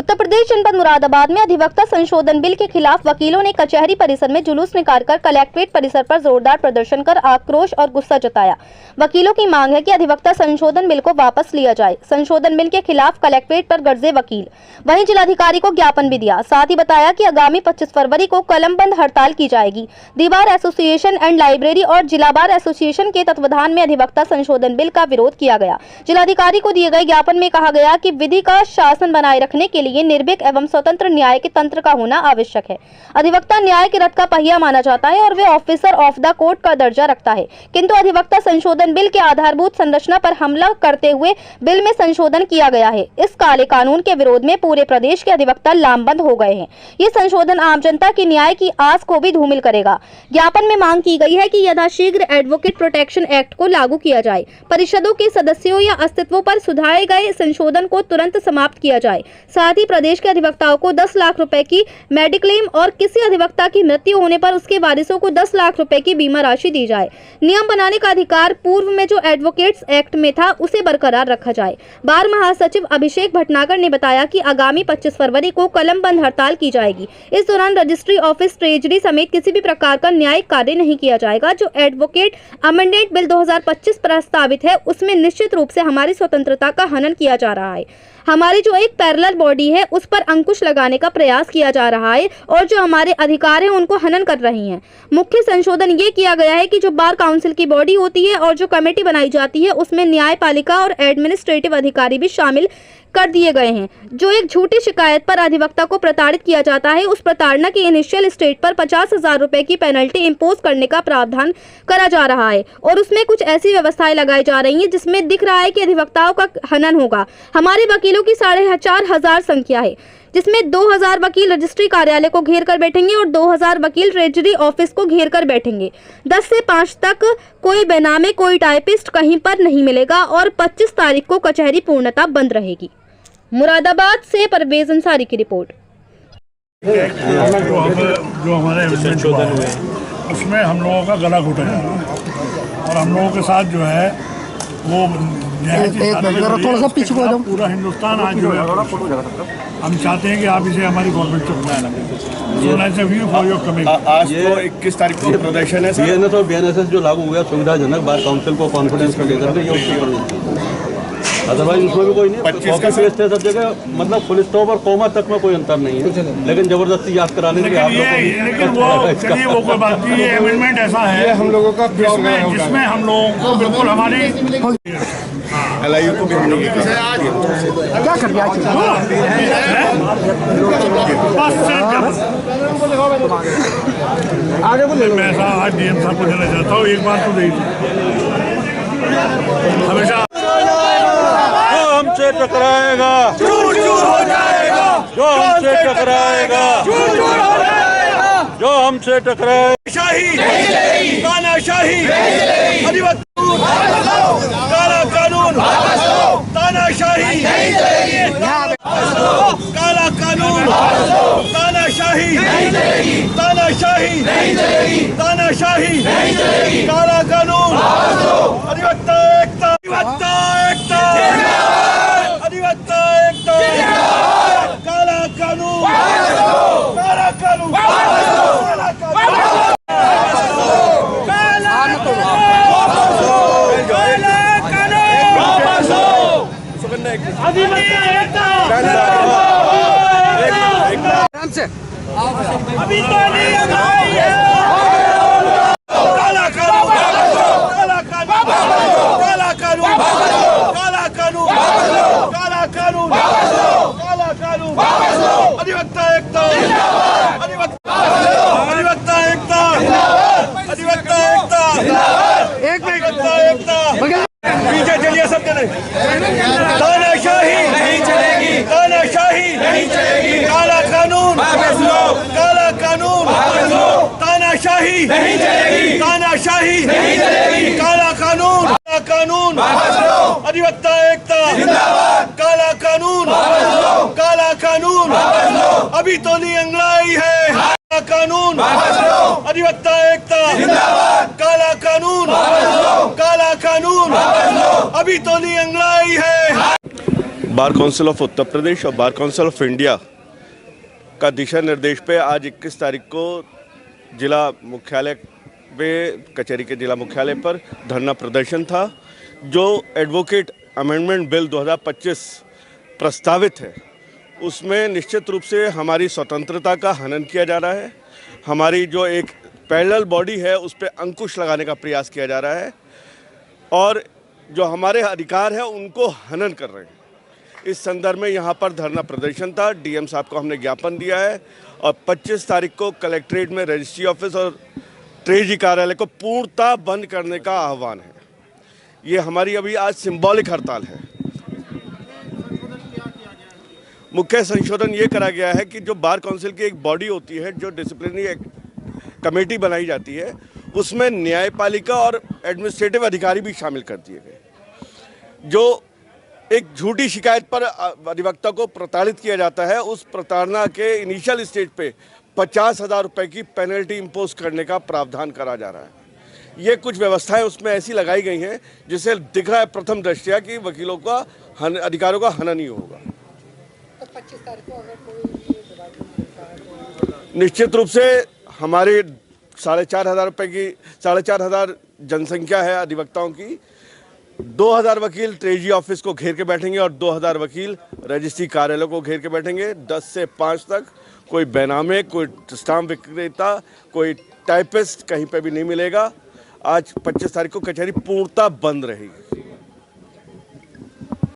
उत्तर प्रदेश जनपद मुरादाबाद में अधिवक्ता संशोधन बिल के खिलाफ वकीलों ने कचहरी परिसर में जुलूस निकालकर कलेक्ट्रेट परिसर पर जोरदार प्रदर्शन कर आक्रोश और गुस्सा जताया। वकीलों की मांग है कि अधिवक्ता संशोधन बिल को वापस लिया जाए। संशोधन बिल के खिलाफ कलेक्ट्रेट पर गरजे वकील। वहीं जिलाधिकारी को ज्ञापन भी दिया। साथ ही बताया कि आगामी 25 फरवरी को कलमबंद हड़ताल की जाएगी। दी बार एसोसिएशन एंड लाइब्रेरी और जिला बार एसोसिएशन के तत्वाधान में अधिवक्ता संशोधन बिल का विरोध किया गया। जिलाधिकारी को दिए गए ज्ञापन में कहा गया कि विधि का शासन बनाए रखने के लिए निर्भीक एवं स्वतंत्र न्याय के तंत्र का होना आवश्यक है। अधिवक्ता न्याय के रथ का पहिया माना जाता है और वे ऑफिसर ऑफ द कोर्ट का दर्जा रखता है, किंतु अधिवक्ता संशोधन बिल के आधारभूत संरचना पर हमला करते हुए बिल में संशोधन किया गया है। इस काले कानून के विरोध में पूरे प्रदेश के अधिवक्ता लामबंद हो गए हैं। ये संशोधन आम जनता की न्याय की आस को भी धूमिल करेगा। ज्ञापन में मांग की गई है कि यथाशीघ्र एडवोकेट प्रोटेक्शन एक्ट को लागू किया जाए। परिषदों के सदस्यों या अस्तित्वों पर सुधारे गए संशोधन को तुरंत समाप्त किया जाए। साथ ही प्रदेश के अधिवक्ताओं को 10 लाख रुपए की मेडिक्लेम और किसी अधिवक्ता की मृत्यु होने पर उसके वारिसों को 10 लाख रुपए की बीमा राशि दी जाए। नियम बनाने का अधिकार पूर्व में जो एडवोकेट्स एक्ट में था उसे बरकरार रखा जाए। बार महासचिव अभिषेक भटनागर ने बताया कि आगामी 25 फरवरी को कलमबंद हड़ताल की जाएगी। इस दौरान रजिस्ट्री ऑफिस, ट्रेजरी समेत किसी भी प्रकार का न्यायिक कार्य नहीं किया जाएगा। जो एडवोकेट अमेंडमेंट बिल 2025 प्रस्तावित है उसमें निश्चित रूप से हमारी स्वतंत्रता का हनन किया जा रहा है। हमारी जो एक पैरेलल बॉडी है उस पर अंकुश लगाने का प्रयास किया जा रहा है और जो हमारे अधिकार हैं उनको हनन कर रही हैं। मुख्य संशोधन ये किया गया है कि जो बार काउंसिल की बॉडी होती है और जो कमेटी बनाई जाती है उसमें न्यायपालिका और एडमिनिस्ट्रेटिव अधिकारी भी शामिल कर दिए गए हैं। जो एक झूठी शिकायत पर अधिवक्ता को प्रताड़ित किया जाता है उस प्रताड़ना की इनिशियल स्टेज पर 50,000 रुपए की पेनल्टी इंपोज करने का प्रावधान करा जा रहा है और उसमें कुछ ऐसी व्यवस्थाएं लगाई जा रही हैं जिसमें दिख रहा है कि अधिवक्ताओं का हनन होगा। हमारे वकीलों की 4,500 संख्या है, जिसमें 2000 वकील रजिस्ट्री कार्यालय को घेर कर बैठेंगे और 2000 वकील ट्रेजरी ऑफिस को घेर कर बैठेंगे। 10 से 5 तक कोई बेनामे, कोई टाइपिस्ट कहीं पर नहीं मिलेगा और 25 तारीख को कचहरी पूर्णतः बंद रहेगी। मुरादाबाद से परवेज अंसारी की रिपोर्ट। जो हमारे संशोधन हुए उसमें हम लोगों का गला घुटा है और हम लोगों के साथ जो है वो थोड़ा सा पीछे को पूरा हिंदुस्तान आज जो है हम चाहते हैं कि आप इसे हमारी गवर्नमेंट से बुलाएं। आज तो 21 तारीख को प्रदर्शन है। BNS और BNSS जो लागू हुआ सुविधाजनक बार काउंसिल को कॉन्फिडेंस में लेकर ये उसकी करनी चाहिए। अदरवाइज उसमें भी कोई नहीं। 25 का फेस्ट है सब जगह, मतलब फुल स्टॉप और कोमा तक में कोई अंतर नहीं है, लेकिन जबरदस्ती याद कराने के लिए आप लोग वो कोई बात नहीं। ये अमेंडमेंट ऐसा है हम लोगों का जिसमें हम लोगों को बिल्कुल हमारी LIU को भी हम लोग क्या कर दिया आगे बोले। मैं ऐसा आज DM साहब को देना चाहता हूँ, एक बात तो देखिए, हमेशा हमसे टकराएगा चूर चूर हो जाएगा, जो हमसे टकराएगा चूर चूर हो जाएगा, जो हमसे टकराएगा शाही तानाशाही काला कानून तानाशाही काला कानून तानाशाही तानाशाही तानाशाही काला कानून अधिवक्ता एकता अधिवक्ता एकता अधिवक्ता एकता काला कानून काला कानून काला कानून अभी तो नहीं आई है। काला कानून काला कानून काला कानून काला कानून काला कानून काला कानून अधिवक्ता एकता अधिवक्ता एकता अधिवक्ता एकता पीछे चलिए सब जने। तानाशाही नहीं चलेगी, तानाशाही नहीं चलेगी, काला कानून काला कानून तानाशाही नहीं चलेगी, तानाशाही नहीं चलेगी, काला कानून कानून अधिवक्ता एकता काला कानून काला कानून अभी तो नहीं अंगड़ाई है। कानून अधिवक्ता एकता काला कानून काला कानून अभी तो नहीं अंगड़ाई है। Bar council of Uttar Pradesh और बार काउंसिल ऑफ इंडिया का दिशा निर्देश पे आज 21 तारीख को जिला मुख्यालय पे कचहरी के जिला मुख्यालय पर धरना प्रदर्शन था। जो एडवोकेट अमेंडमेंट बिल 2025 प्रस्तावित है उसमें निश्चित रूप से हमारी स्वतंत्रता का हनन किया जा रहा है। हमारी जो एक पैरेलल बॉडी है उस पर अंकुश लगाने का प्रयास किया जा रहा है और जो हमारे अधिकार है उनको हनन कर रहे हैं। इस संदर्भ में यहाँ पर धरना प्रदर्शन था। डीएम साहब को हमने ज्ञापन दिया है और 25 तारीख को कलेक्ट्रेट में रजिस्ट्री ऑफिस और ट्रेजरी कार्यालय को पूर्णतः बंद करने का आह्वान है। ये हमारी अभी आज सिंबॉलिक हड़ताल है। मुख्य संशोधन ये करा गया है कि जो बार काउंसिल की एक बॉडी होती है, जो डिसिप्लिनरी कमेटी बनाई जाती है, उसमें न्यायपालिका और एडमिनिस्ट्रेटिव अधिकारी भी शामिल कर दिए गए। जो एक झूठी शिकायत पर अधिवक्ता को प्रताड़ित किया जाता है, उस प्रताड़ना के इनिशियल स्टेज पे 50,000 रुपये की पेनल्टी इम्पोज करने का प्रावधान करा जा रहा है। ये कुछ व्यवस्थाएं उसमें ऐसी लगाई गई हैं जिससे दिख रहा है प्रथम दृष्टया कि वकीलों का अधिकारों का हनन ही होगा। तो 25 तारीख को अगर कोई निश्चित रूप से हमारे 4,500 रुपये की 4,500 जनसंख्या है अधिवक्ताओं की। 2,000 वकील ट्रेजरी ऑफिस को घेर के बैठेंगे और 2,000 वकील रजिस्ट्री कार्यालय को घेर के बैठेंगे। 10 से 5 तक कोई बैनामे, कोई स्टाम्प विक्रेता, कोई टाइपिस्ट कहीं पे भी नहीं मिलेगा। आज 25 तारीख को कचहरी पूर्णतः बंद रहेगी।